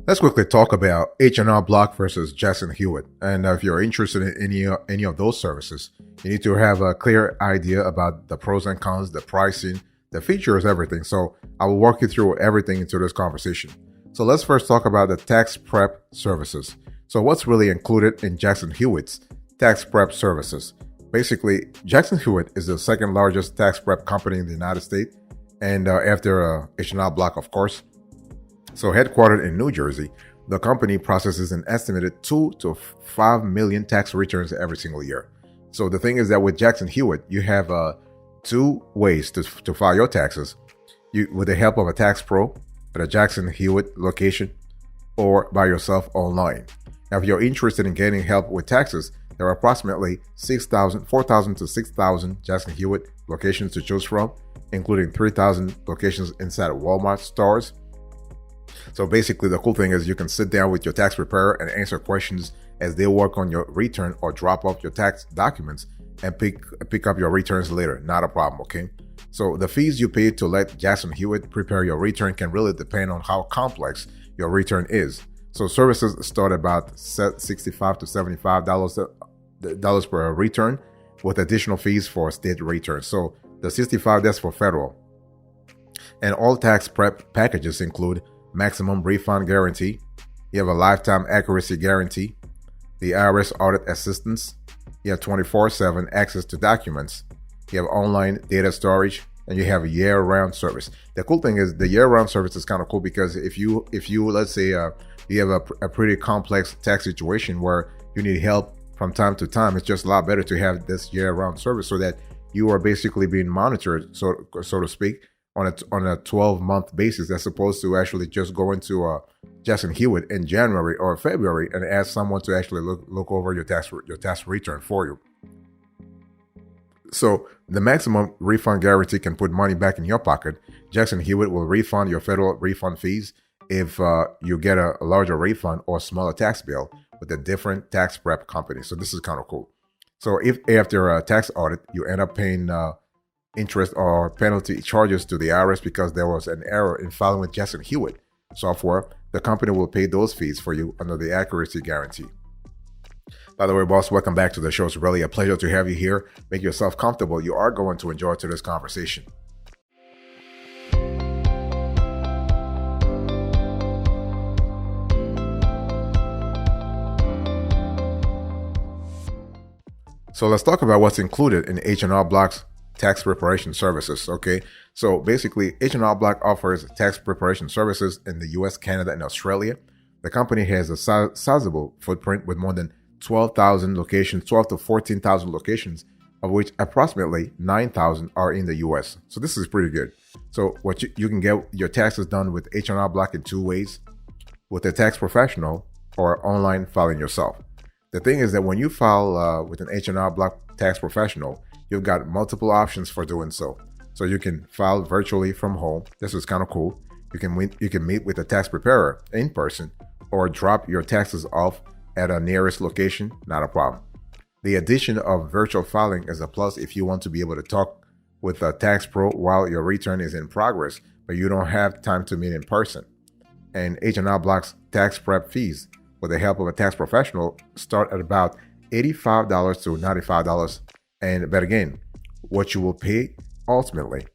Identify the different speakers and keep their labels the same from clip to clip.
Speaker 1: Let's quickly talk about H&R Block versus Jackson Hewitt. And if you're interested in any of those services, you need to have a clear idea about the pros and cons, the pricing, the features, everything. So I will walk you through everything into this conversation. So let's first talk about the tax prep services. So what's really included in Jackson Hewitt's tax prep services? Basically, Jackson Hewitt is the second largest tax prep company in the United States, and after H&R Block, of course. So headquartered in New Jersey, the company processes an estimated 2 to 5 million tax returns every single year. So the thing is that with Jackson Hewitt, you have two ways to file your taxes. With the help of a tax pro at a Jackson Hewitt location or by yourself online. Now, if you're interested in getting help with taxes, there are approximately 4,000 to 6,000 Jackson Hewitt locations to choose from, including 3,000 locations inside Walmart stores. So basically, the cool thing is you can sit down with your tax preparer and answer questions as they work on your return or drop off your tax documents and pick up your returns later. Not a problem, okay? So the fees you pay to let Jackson Hewitt prepare your return can really depend on how complex your return is. So services start about $65 to $75 per return, with additional fees for state returns. So the $65, that's for federal. And all tax prep packages include maximum refund guarantee. You have a lifetime accuracy guarantee, the IRS audit assistance. You have 24/7 access to documents. You have online data storage, and you have a year-round service. The cool thing is the year-round service is kind of cool because if you let's say you have a pretty complex tax situation where you need help from time to time, it's just a lot better to have this year-round service so that you are basically being monitored, so to speak, on a 12-month basis, as opposed to actually just going to Jackson Hewitt in January or February and ask someone to actually look over your tax return for you. So the maximum refund guarantee can put money back in your pocket. Jackson Hewitt will refund your federal refund fees if you get a larger refund or smaller tax bill with a different tax prep company. So this is kind of cool. So if after a tax audit, you end up paying interest or penalty charges to the IRS because there was an error in filing with Jackson Hewitt software, the company will pay those fees for you under the accuracy guarantee. By the way, boss, welcome back to the show. It's really a pleasure to have you here. Make yourself comfortable. You are going to enjoy today's conversation. So let's talk about what's included in H&R Block's tax preparation services, okay? So basically, H&R Block offers tax preparation services in the US, Canada, and Australia. The company has a sizable footprint with more than 12,000 locations, 12 to 14,000 locations, of which approximately 9,000 are in the US. So this is pretty good. So what you can get your taxes done with H&R Block in two ways: with a tax professional or online filing yourself. The thing is that when you file with an H&R Block tax professional, you've got multiple options for doing so. So you can file virtually from home. This is kind of cool. You can meet with a tax preparer in person or drop your taxes off at a nearest location. Not a problem. The addition of virtual filing is a plus if you want to be able to talk with a tax pro while your return is in progress, but you don't have time to meet in person. And H&R Block's tax prep fees, with the help of a tax professional, start at about $85 to $95. But again, what you will pay ultimately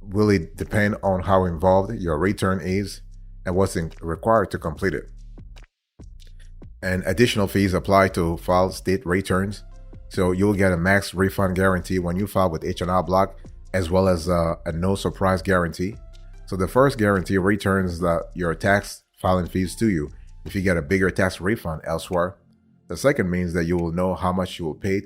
Speaker 1: really depend on how involved your return is and what's required to complete it. And additional fees apply to file state returns. So you'll get a max refund guarantee when you file with H&R Block, as well as a no surprise guarantee. So the first guarantee returns your tax filing fees to you if you get a bigger tax refund elsewhere. The second means that you will know how much you will pay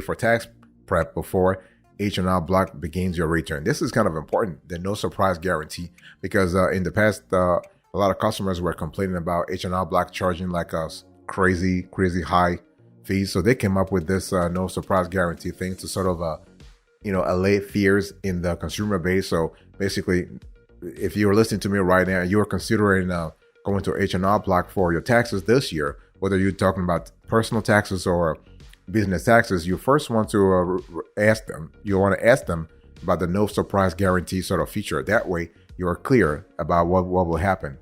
Speaker 1: for tax prep before H&R Block begins your return. This is kind of important, the no surprise guarantee, because in the past, a lot of customers were complaining about H&R Block charging like a crazy high fees. So they came up with this no surprise guarantee thing to sort of allay fears in the consumer base. So basically, if you're listening to me right now and you're considering going to H&R Block for your taxes this year, whether you're talking about personal taxes or business taxes, you first want to ask them. You want to ask them about the no surprise guarantee sort of feature. That way, you are clear about what will happen.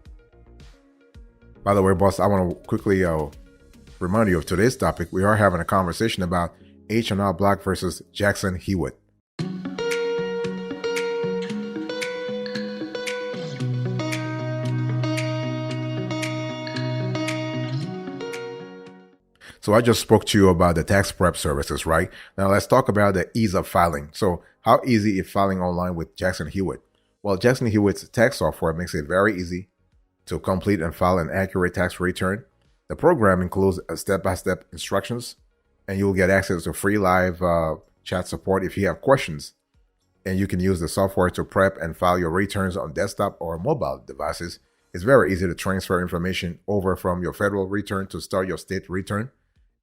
Speaker 1: By the way, boss, I want to quickly remind you of today's topic. We are having a conversation about H&R Block versus Jackson Hewitt. So I just spoke to you about the tax prep services, right? Now let's talk about the ease of filing. So how easy is filing online with Jackson Hewitt? Well, Jackson Hewitt's tax software makes it very easy to complete and file an accurate tax return. The program includes a step-by-step instructions, and you'll get access to free live chat support if you have questions. And you can use the software to prep and file your returns on desktop or mobile devices. It's very easy to transfer information over from your federal return to start your state return.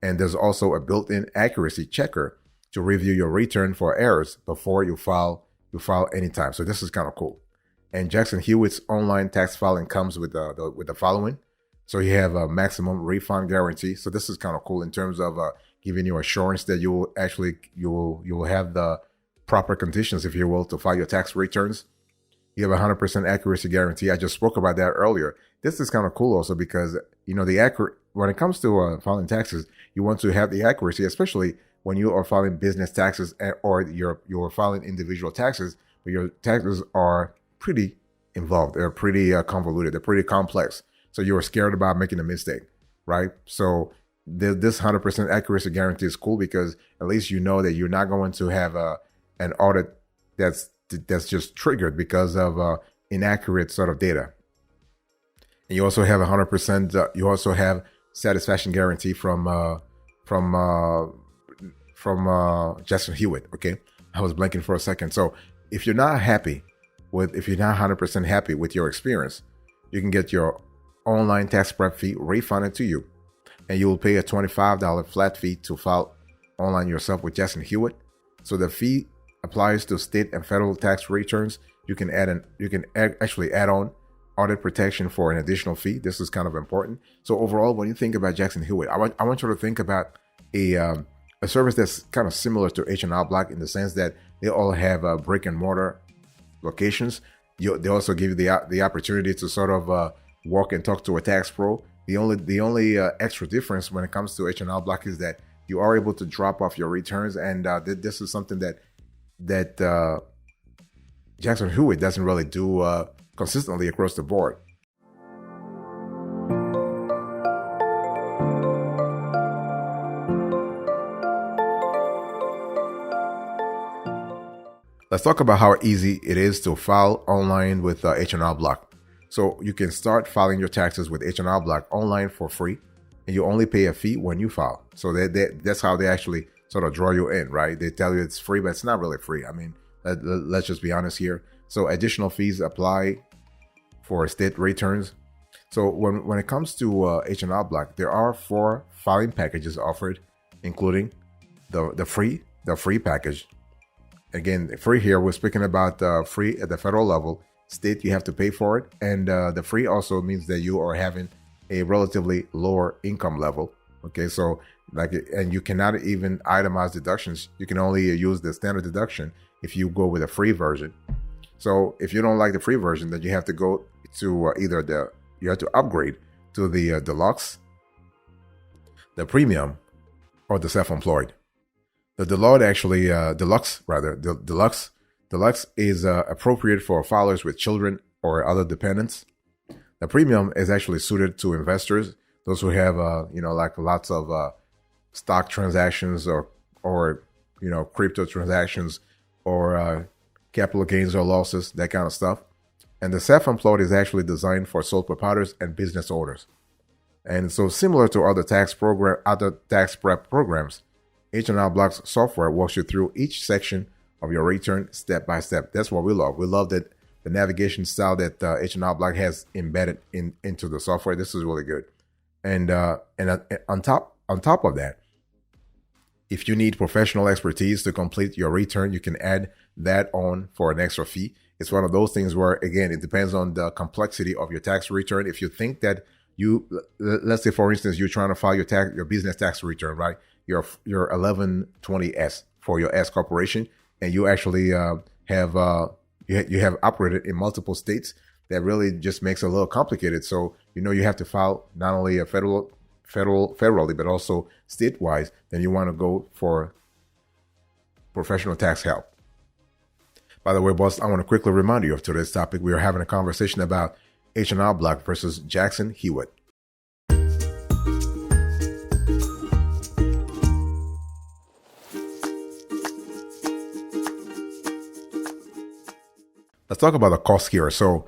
Speaker 1: And there's also a built-in accuracy checker to review your return for errors before you file anytime. So this is kind of cool. And Jackson Hewitt's online tax filing comes with the following. So you have a maximum refund guarantee. So this is kind of cool in terms of giving you assurance that you will have the proper conditions, if you will, to file your tax returns. You have a 100% accuracy guarantee. I just spoke about that earlier. This is kind of cool also because, when it comes to filing taxes, you want to have the accuracy, especially when you are filing business taxes or you're filing individual taxes, but your taxes are pretty involved. They're pretty convoluted. They're pretty complex. So you're scared about making a mistake, right? So this 100% accuracy guarantee is cool because at least you know that you're not going to have an audit that's just triggered because of inaccurate sort of data. And you also have 100%. You also have satisfaction guarantee from Jackson Hewitt. Okay, I was blanking for a second. So if you're not 100% happy with your experience, you can get your online tax prep fee refunded to you, and you will pay a $25 flat fee to file online yourself with Jackson Hewitt. So the fee applies to state and federal tax returns. You can actually add on audit protection for an additional fee. This is kind of important. So overall, when you think about Jackson Hewitt, I want you to think about a service that's kind of similar to H&R Block in the sense that they all have brick and mortar locations. They also give you the opportunity to sort of walk and talk to a tax pro. The only extra difference when it comes to H&R Block is that you are able to drop off your returns, and this is something that Jackson Hewitt doesn't really do consistently across the board. Let's talk about how easy it is to file online with H&R Block. So you can start filing your taxes with H&R Block online for free, and you only pay a fee when you file. So that's how they actually sort of draw you in, right? They tell you it's free, but it's not really free. I mean, let's just be honest here. So additional fees apply for state returns. So when it comes to H&R Block, there are 4 filing packages offered, including the free package. Again, free here, we're speaking about free at the federal level. State, you have to pay for it. And the free also means that you are having a relatively lower income level. Okay, so and you cannot even itemize deductions. You can only use the standard deduction if you go with a free version. So if you don't like the free version, then you have to go to you have to upgrade to the deluxe, the premium, or the self-employed. The deluxe is appropriate for filers with children or other dependents. The premium is actually suited to investors, those who have lots of stock transactions or crypto transactions or capital gains or losses, that kind of stuff. And the self-employed is actually designed for sole proprietors and business owners. And so similar to other tax prep programs, H&R Block's software walks you through each section of your return step by step. That's what we love. We love that the navigation style that H&R Block has embedded into the software. This is really good. And on top of that, if you need professional expertise to complete your return, you can add that on for an extra fee. It's one of those things where, again, it depends on the complexity of your tax return. If you think that let's say, for instance, you're trying to file your business tax return, right? Your 1120S for your S corporation, and you actually have operated in multiple states, that really just makes it a little complicated. So, you have to file not only a federally, but also state-wise. Then you want to go for professional tax help. By the way, boss, I want to quickly remind you of today's topic. We are having a conversation about H&R Block versus Jackson Hewitt. Let's talk about the cost here. So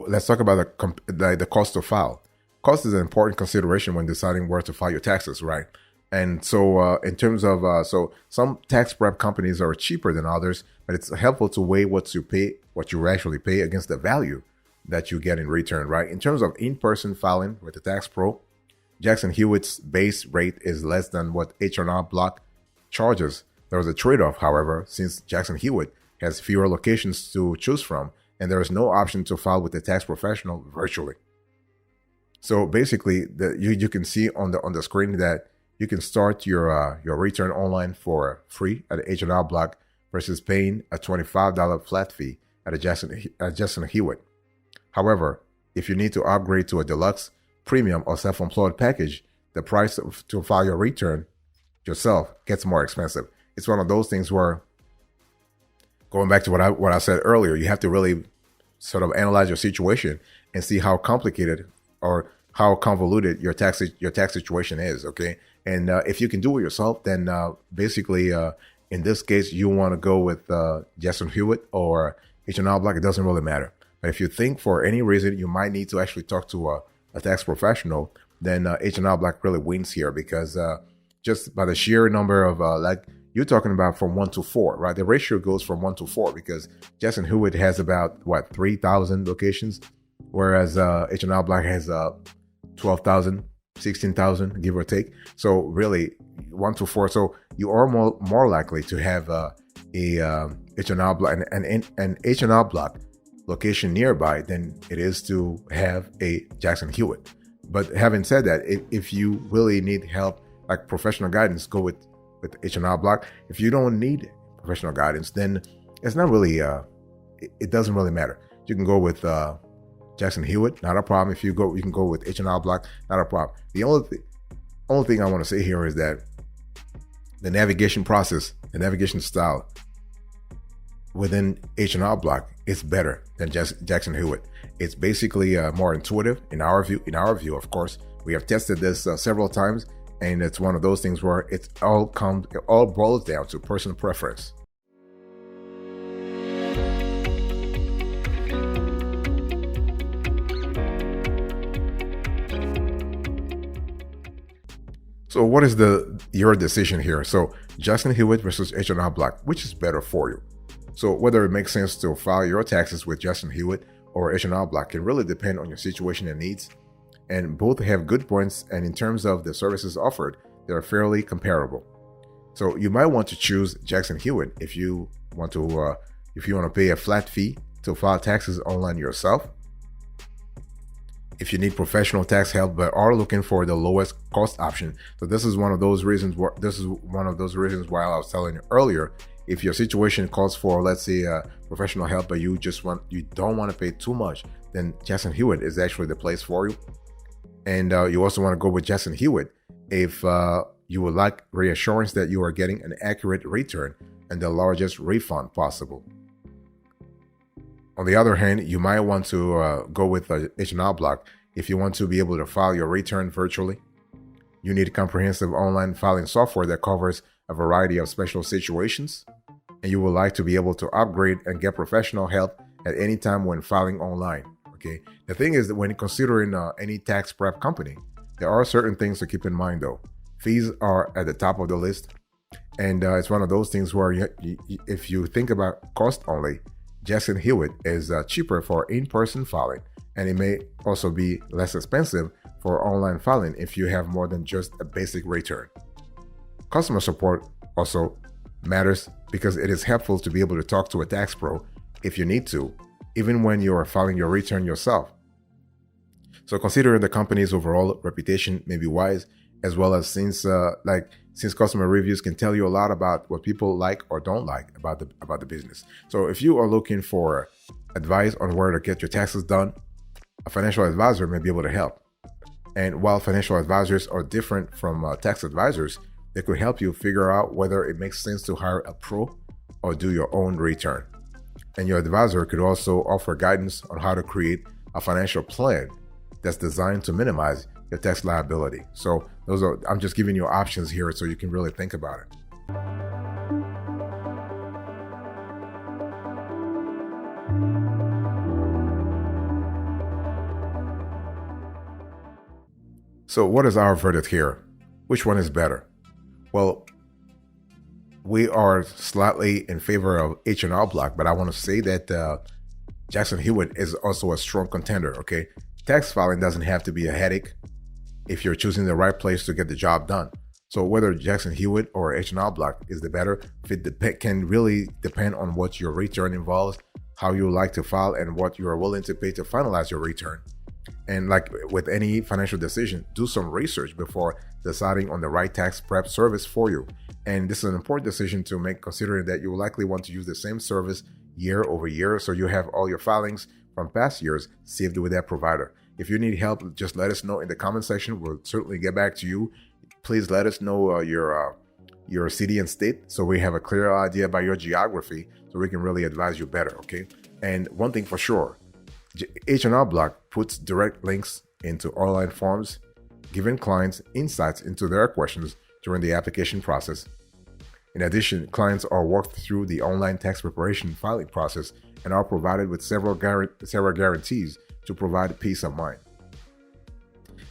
Speaker 1: let's talk about the cost to file. Cost is an important consideration when deciding where to file your taxes, right? And so in terms of, so some tax prep companies are cheaper than others, but it's helpful to weigh what you actually pay against the value that you get in return, right? In terms of in-person filing with the tax pro, Jackson Hewitt's base rate is less than what H&R Block charges. There is a trade-off, however, since Jackson Hewitt has fewer locations to choose from, and there is no option to file with a tax professional virtually. So basically, you can see on the screen that you can start your return online for free at H&R Block versus paying a $25 flat fee at Jackson Hewitt. However, if you need to upgrade to a deluxe, premium, or self-employed package, the price to file your return yourself gets more expensive. It's one of those things where, going back to what I said earlier, you have to really sort of analyze your situation and see how complicated or how convoluted your tax situation is. Okay, and if you can do it yourself, then basically in this case you want to go with Jackson Hewitt or H&R Block. It doesn't really matter. But if you think for any reason you might need to actually talk to a tax professional, then H&R Block really wins here, because just by the sheer number of you're talking about from 1 to 4, right? The ratio goes from 1 to 4 because Jackson Hewitt has about 3,000 locations, whereas H&R Block has 12,000, 16,000, give or take. So really 1 to 4. So you are more likely to have a H&R Block an H&R Block location nearby than it is to have a Jackson Hewitt. But having said that, if you really need help, like professional guidance, go with H&R Block. If you don't need professional guidance, then it's not really, it doesn't really matter. You can go with Jackson Hewitt, not a problem. If you can go with H&R Block, not a problem. The only thing I want to say here is that the navigation process, the navigation style within H&R Block is better than Jackson Hewitt. It's basically more intuitive in our view, of course. We have tested this several times, and it's one of those things where it all boils down to personal preference. So what is your decision here? So Jackson Hewitt versus H&R Block, which is better for you? So whether it makes sense to file your taxes with Jackson Hewitt or H&R Block can really depend on your situation and needs. And both have good points, and in terms of the services offered, they're fairly comparable. So you might want to choose Jackson Hewitt if you want to pay a flat fee to file taxes online yourself. If you need professional tax help but are looking for the lowest cost option, so this is one of those reasons why I was telling you earlier. If your situation calls for, let's say, professional help, but you don't want to pay too much, then Jackson Hewitt is actually the place for you. And you also want to go with Jackson Hewitt if you would like reassurance that you are getting an accurate return and the largest refund possible. On the other hand, you might want to go with H&R Block if you want to be able to file your return virtually. You need comprehensive online filing software that covers a variety of special situations, and you would like to be able to upgrade and get professional help at any time when filing online. Okay. The thing is that when considering any tax prep company, there are certain things to keep in mind though. Fees are at the top of the list. And it's one of those things where if you think about cost only, Jackson Hewitt is cheaper for in-person filing, and it may also be less expensive for online filing if you have more than just a basic return. Customer support also matters because it is helpful to be able to talk to a tax pro if you need to, even when you are filing your return yourself. So considering the company's overall reputation may be wise, as well as since customer reviews can tell you a lot about what people like or don't like about the business. So if you are looking for advice on where to get your taxes done, a financial advisor may be able to help. And while financial advisors are different from tax advisors, they could help you figure out whether it makes sense to hire a pro or do your own return. And your advisor could also offer guidance on how to create a financial plan that's designed to minimize your tax liability. So I'm just giving you options here so you can really think about it. So what is our verdict here? Which one is better? Well, we are slightly in favor of H&R Block, but I want to say that Jackson Hewitt is also a strong contender, okay? Tax filing doesn't have to be a headache if you're choosing the right place to get the job done. So whether Jackson Hewitt or H&R Block is the better fit can really depend on what your return involves, how you like to file, and what you are willing to pay to finalize your return. And like with any financial decision, do some research before deciding on the right tax prep service for you. And this is an important decision to make, considering that you will likely want to use the same service year over year, so you have all your filings from past years saved with that provider. If you need help, just let us know in the comment section. We'll certainly get back to you. Please let us know your city and state so we have a clear idea about your geography so we can really advise you better, okay? And one thing for sure, H&R Block puts direct links into online forms, giving clients insights into their questions during the application process. In addition, clients are walked through the online tax preparation filing process and are provided with several guarantees to provide peace of mind.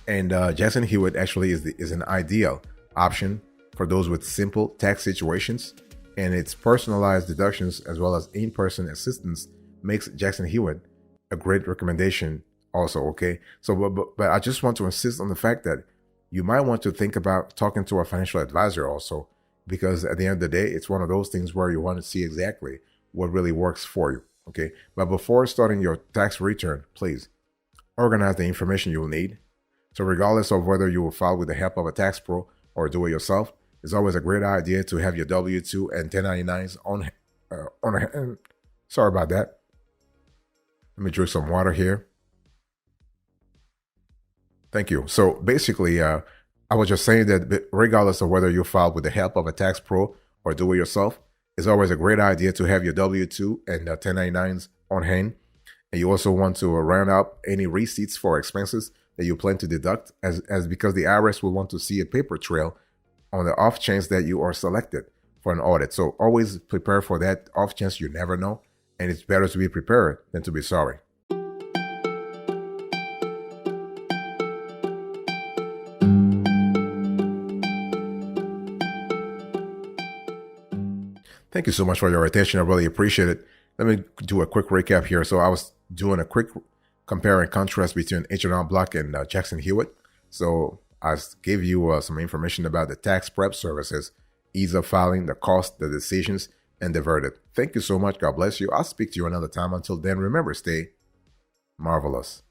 Speaker 1: And Jackson Hewitt actually is an ideal option for those with simple tax situations, and its personalized deductions as well as in-person assistance makes Jackson Hewitt a great recommendation also, okay? So, but I just want to insist on the fact that you might want to think about talking to a financial advisor also, because at the end of the day, it's one of those things where you want to see exactly what really works for you, okay? But before starting your tax return, please organize the information you'll need. So regardless of whether you will file with the help of a tax pro or do it yourself, it's always a great idea to have your W-2 and 1099s on hand. Sorry about that. Let me drink some water here. Thank you. So basically, I was just saying that regardless of whether you file with the help of a tax pro or do it yourself, it's always a great idea to have your W-2 and 1099s on hand. And you also want to round up any receipts for expenses that you plan to deduct, as because the IRS will want to see a paper trail on the off chance that you are selected for an audit. So always prepare for that off chance. You never know. And it's better to be prepared than to be sorry. Thank you so much for your attention. I really appreciate it. Let me do a quick recap here. So I was doing a quick compare and contrast between H&R Block and Jackson Hewitt. So I gave you some information about the tax prep services, ease of filing, the cost, the decisions, and the verdict. Thank you so much. God bless you. I'll speak to you another time. Until then, remember, stay marvelous.